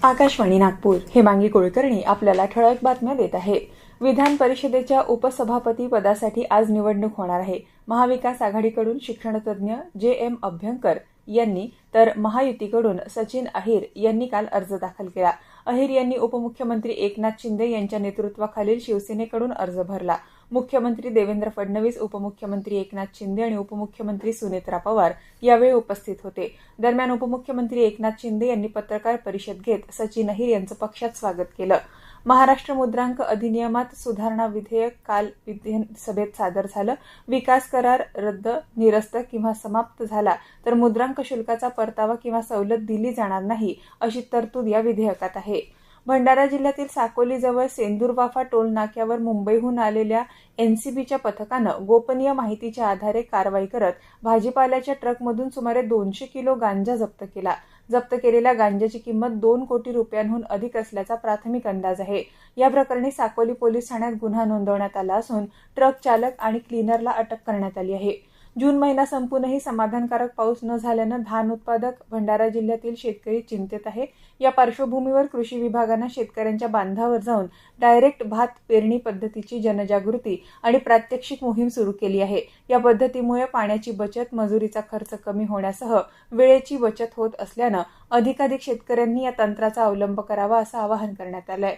आकाशवाणी नागपूर हेमांगी कुलकर्णी आपल्याला ठळक बातम्या देत आहे। विधान परिषदेच्या उपसभापती पदासाठी आज निवडणूक होणार आहे। महाविकास आघाडीकडून शिक्षणतज्ञ जे.एम. अभ्यंकर यांनी तर महायुतीकडून सचिन अहिर यांनी काल अर्ज दाखल केला। अहिर यांनी उपमुख्यमंत्री एकनाथ शिंदे यांच्या नेतृत्वाखालील शिवसेनेकडून अर्ज भरला। मुख्यमंत्री देवेंद्र फडणवीस, उपमुख्यमंत्री एकनाथ शिंदे आणि उपमुख्यमंत्री सुनेत्रा पवार यावेळी उपस्थित होते। दरम्यान उपमुख्यमंत्री एकनाथ शिंदे यांनी पत्रकार परिषद घेत सचिन अहिर यांचं पक्षात स्वागत केलं। महाराष्ट्र मुद्रांक अधिनियमात सुधारणा विधेयक काल विधानसभेत सादर झालं। विकास करार रद्द, निरस्त किंवा समाप्त झाला तर मुद्रांक शुल्काचा परतावा किंवा सवलत दिली जाणार नाही, अशी तरतूद या विधेयकात आहे। भंडारा जिल्ह्यातील साकोलीजवळ सेंदूरवाफा टोल नाक्यावर मुंबईहून आलेल्या एनसीबीच्या पथकानं गोपनीय माहितीच्या आधारे कारवाई करत भाजीपाल्याच्या ट्रकमधून सुमारे 200 किलो गांजा जप्त केला। जप्त केलेल्या गांजाची किंमत 2 कोटी रुपयांहून अधिक असल्याचा प्राथमिक अंदाज आहे। या प्रकरणी साकोली पोलीस ठाण्यात गुन्हा नोंदवण्यात आला असून ट्रक चालक आणि क्लीनरला अटक करण्यात आली आहे। जून महिना संपूनही समाधानकारक पाऊस न झाल्यानं धान उत्पादक भंडारा जिल्ह्यातील शेतकरी चिंतेत आहे। या पार्श्वभूमीवर कृषी विभागानं शेतकऱ्यांच्या बांधावर जाऊन डायरेक्ट भात पेरणी पद्धतीची जनजागृती आणि प्रात्यक्षिक मोहीम सुरू केली आहे। या पद्धतीमुळे पाण्याची बचत, मजुरीचा खर्च कमी होण्यासह वेळेची बचत होत असल्यानं अधिकाधिक शेतकऱ्यांनी या तंत्राचा अवलंब करावा असं आवाहन करण्यात आलंय।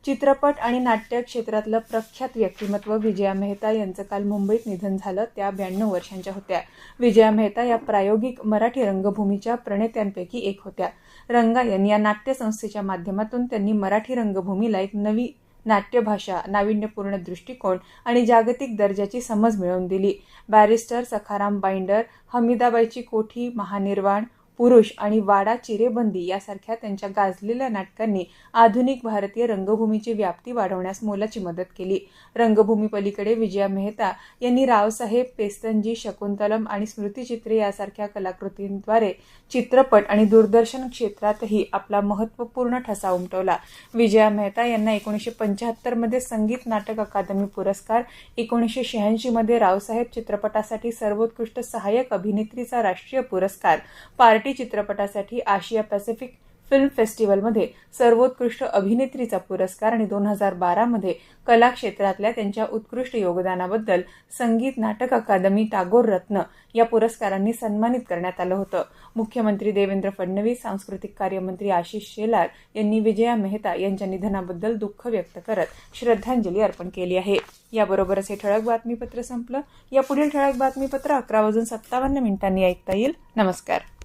चित्रपट आणि नाट्य क्षेत्रातलं प्रख्यात व्यक्तिमत्व विजया मेहता यांचं काल मुंबईत निधन झालं। त्या 92 वर्षांच्या होत्या। विजया मेहता या प्रायोगिक मराठी रंगभूमीच्या प्रणेत्यांपैकी एक होत्या। रंगायन या नाट्यसंस्थेच्या माध्यमातून त्यांनी मराठी रंगभूमीला एक नवी नाट्यभाषा, नाविन्यपूर्ण दृष्टिकोन आणि जागतिक दर्जाची समज मिळवून दिली। बॅरिस्टर सखाराम बाइंडर, हमीदाबाईची कोठी, महानिर्वाण, पुरुष आणि वाडा चिरेबंदी यासारख्या त्यांच्या गाजलेल्या नाटकांनी आधुनिक भारतीय रंगभूमीची व्याप्ती वाढवण्यास मोलाची मदत केली। रंगभूमी पलीकडे विजया मेहता यांनी रावसाहेब, पेस्तनजी, शकुंतलम आणि स्मृतिचित्रे यासारख्या कलाकृतींद्वारे चित्रपट आणि दूरदर्शन क्षेत्रातही आपला महत्त्वपूर्ण ठसा उमटवला। विजया मेहता यांना 1975 मध्ये संगीत नाटक अकादमी पुरस्कार, 1986 मध्ये रावसाहेब चित्रपटासाठी सर्वोत्कृष्ट सहाय्यक अभिनेत्रीचा राष्ट्रीय पुरस्कार, पार्टी चित्रपटासाठी आशिया पॅसिफिक फिल्म फेस्टिवलमध्ये सर्वोत्कृष्ट अभिनेत्रीचा पुरस्कार आणि 2012 मध्ये कला क्षेत्रातल्या त्यांच्या उत्कृष्ट योगदानाबद्दल संगीत नाटक अकादमी टागोर रत्न या पुरस्कारांनी सन्मानित करण्यात आलं होतं। मुख्यमंत्री देवेंद्र फडणवीस, सांस्कृतिक कार्यमंत्री आशिष शेलार यांनी विजया मेहता यांच्या निधनाबद्दल दुःख व्यक्त करत श्रद्धांजली अर्पण केली आहे। याबरोबरच हे ठळक बातमीपत्र संपलं। या पुढील ठळक बातमीपत्र 11:57 ऐकता येईल। नमस्कार।